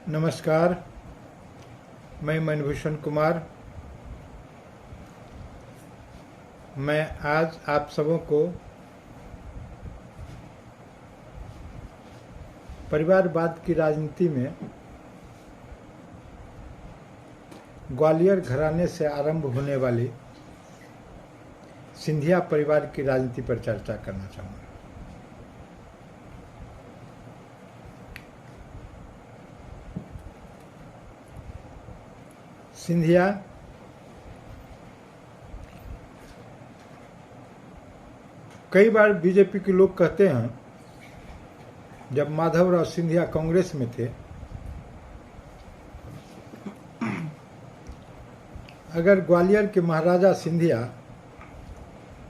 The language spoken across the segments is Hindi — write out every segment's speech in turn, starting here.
नमस्कार, मैं मणिभूषण कुमार। मैं आज आप सबों को परिवारवाद की राजनीति में ग्वालियर घराने से आरंभ होने वाली सिंधिया परिवार की राजनीति पर चर्चा करना चाहूँगा। सिंधिया कई बार बीजेपी के लोग कहते हैं, जब माधवराव सिंधिया कांग्रेस में थे, अगर ग्वालियर के महाराजा सिंधिया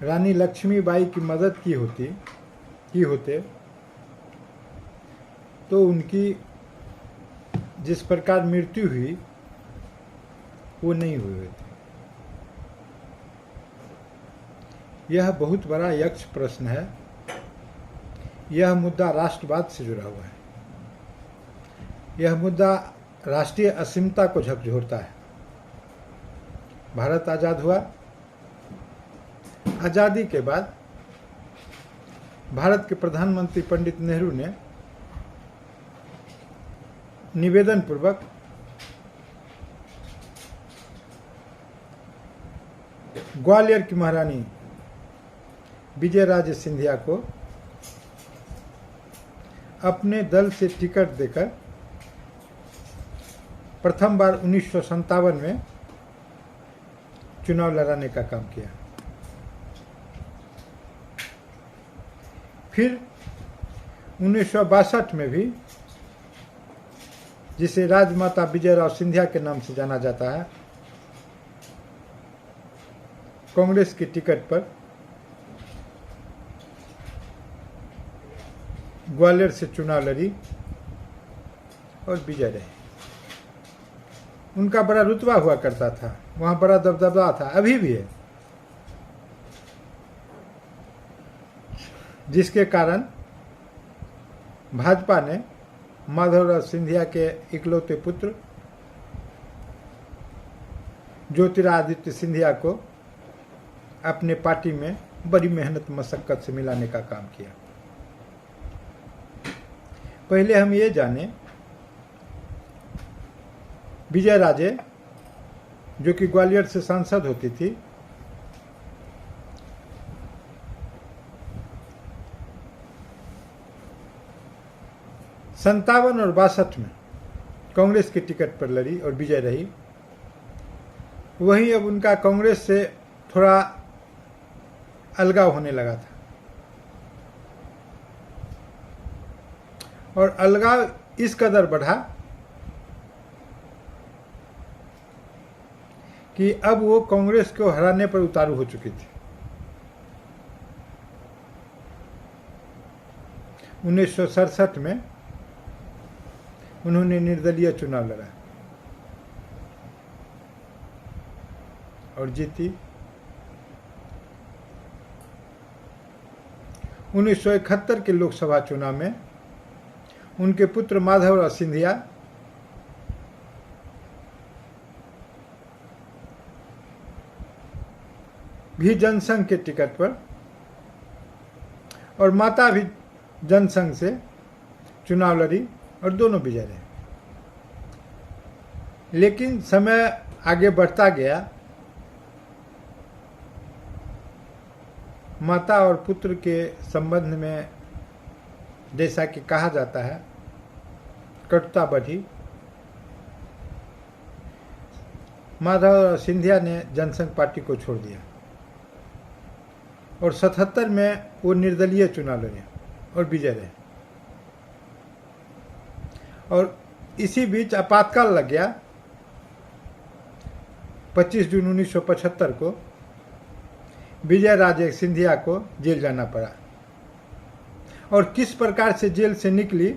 रानी लक्ष्मीबाई की मदद की होते तो उनकी जिस प्रकार मृत्यु हुई वो नहीं हुई थी। यह बहुत बड़ा यक्ष प्रश्न है। यह मुद्दा राष्ट्रवाद से जुड़ा हुआ है। यह मुद्दा राष्ट्रीय असीमता को झकझोरता है। भारत आज़ाद हुआ। आज़ादी के बाद भारत के प्रधानमंत्री पंडित नेहरू ने निवेदन पूर्वक ग्वालियर की महारानी विजयराजे सिंधिया को अपने दल से टिकट देकर प्रथम बार 1957 में चुनाव लड़ाने का काम किया। फिर 1962 में भी, जिसे राजमाता विजयराव सिंधिया के नाम से जाना जाता है, कांग्रेस की टिकट पर ग्वालियर से चुनाव लड़ी और विजय रहे। उनका बड़ा रुतबा हुआ करता था, वहां बड़ा दबदबा था, अभी भी है, जिसके कारण भाजपा ने माधवराव सिंधिया के इकलौते पुत्र ज्योतिरादित्य सिंधिया को अपने पार्टी में बड़ी मेहनत मशक्कत से मिलाने का काम किया। पहले हम ये जाने, विजयराजे जो कि ग्वालियर से सांसद होती थी, संतावन और 62 में कांग्रेस की टिकट पर लड़ी और विजय रही। वहीं अब उनका कांग्रेस से थोड़ा अलगाव होने लगा था, और अलगाव इस कदर बढ़ा कि अब वो कांग्रेस को हराने पर उतारू हो चुकी थी। 1967 में उन्होंने निर्दलीय चुनाव लड़ा और जीती। 1971 के लोकसभा चुनाव में उनके पुत्र माधवराव सिंधिया भी जनसंघ के टिकट पर और माता भी जनसंघ से चुनाव लड़ी और दोनों विजय रहे। लेकिन समय आगे बढ़ता गया, माता और पुत्र के संबंध में जैसा कि कहा जाता है, कटुता बढ़ी। माधवराव सिंधिया ने जनसंघ पार्टी को छोड़ दिया और 77 में वो निर्दलीय चुनाव लड़े और विजय रहे। और इसी बीच आपातकाल लग गया। 25 जून 1975 को विजयराजे सिंधिया को जेल जाना पड़ा, और किस प्रकार से जेल से निकली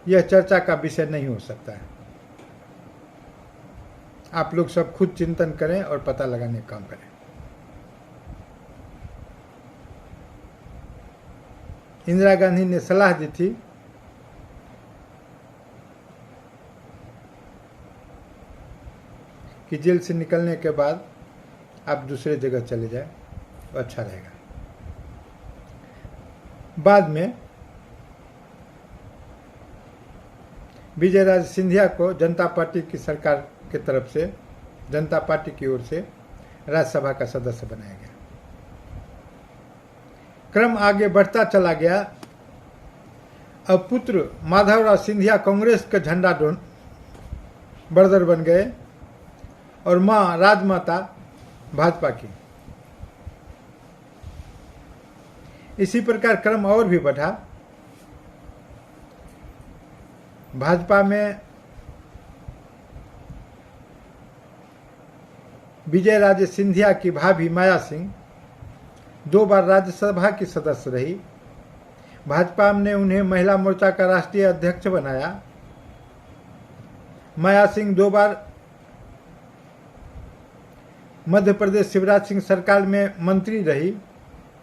यह चर्चा का विषय नहीं हो सकता है। आप लोग सब खुद चिंतन करें और पता लगाने का काम करें। इंदिरा गांधी ने सलाह दी थी कि जेल से निकलने के बाद आप दूसरे जगह चले जाए तो अच्छा रहेगा। बाद में विजयराजे सिंधिया को जनता पार्टी की सरकार की तरफ से, जनता पार्टी की ओर से राज्यसभा का सदस्य बनाया गया। क्रम आगे बढ़ता चला गया। अब पुत्र माधवराव सिंधिया कांग्रेस का झंडा बरदर बन गए और मां राजमाता भाजपा की। इसी प्रकार क्रम और भी बढ़ा। भाजपा में विजयराजे सिंधिया की भाभी माया सिंह 2 बार राज्यसभा की सदस्य रही। भाजपा ने उन्हें महिला मोर्चा का राष्ट्रीय अध्यक्ष बनाया। माया सिंह 2 बार मध्य प्रदेश शिवराज सिंह सरकार में मंत्री रही।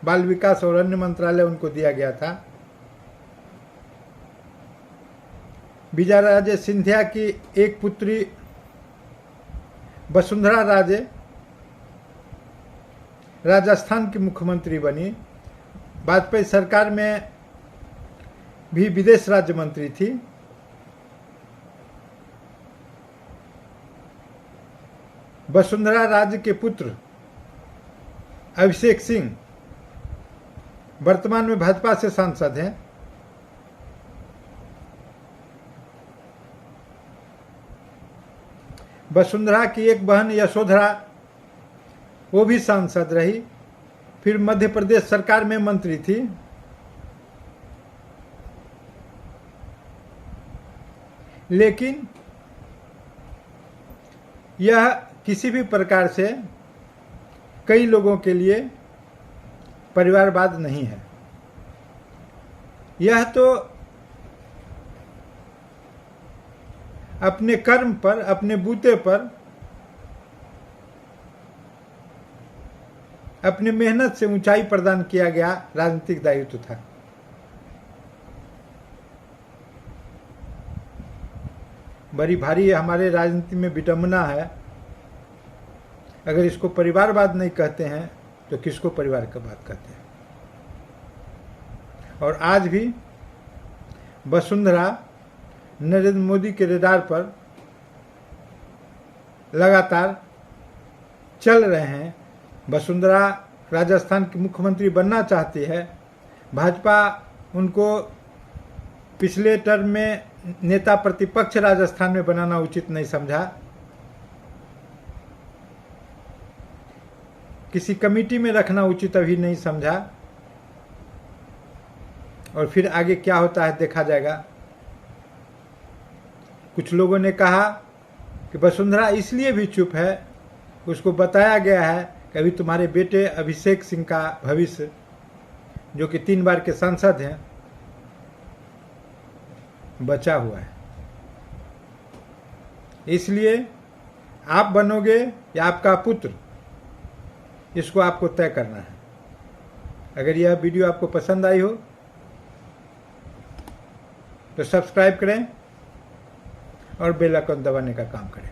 बाल विकास और अन्य मंत्रालय उनको दिया गया था। विजयराजे सिंधिया की एक पुत्री वसुंधरा राजे राजस्थान की मुख्यमंत्री बनी। वाजपेयी सरकार में भी विदेश राज्य मंत्री थी। वसुंधरा राजे के पुत्र अभिषेक सिंह वर्तमान में भाजपा से सांसद हैं। वसुंधरा की एक बहन यशोधरा, वो भी सांसद रही, फिर मध्य प्रदेश सरकार में मंत्री थी। लेकिन यह किसी भी प्रकार से कई लोगों के लिए परिवारवाद नहीं है। यह तो अपने कर्म पर, अपने बूते पर, अपने मेहनत से ऊंचाई प्रदान किया गया राजनीतिक दायित्व था। बड़ी भारी हमारे राजनीति में विडंबना है। अगर इसको परिवारवाद नहीं कहते हैं तो किसको परिवार का बात कहते हैं। और आज भी वसुंधरा नरेंद्र मोदी के रडार पर लगातार चल रहे हैं। वसुंधरा राजस्थान की मुख्यमंत्री बनना चाहती है। भाजपा उनको पिछले टर्म में नेता प्रतिपक्ष राजस्थान में बनाना उचित नहीं समझा। किसी कमेटी में रखना उचित अभी नहीं समझा। और फिर आगे क्या होता है देखा जाएगा। कुछ लोगों ने कहा कि वसुंधरा इसलिए भी चुप है, उसको बताया गया है कि अभी तुम्हारे बेटे अभिषेक सिंह का भविष्य, जो कि 3 बार के सांसद हैं, बचा हुआ है। इसलिए आप बनोगे या आपका पुत्र, इसको आपको तय करना है। अगर यह वीडियो आपको पसंद आई हो तो सब्सक्राइब करें और बेल आइकन दबाने का काम करें।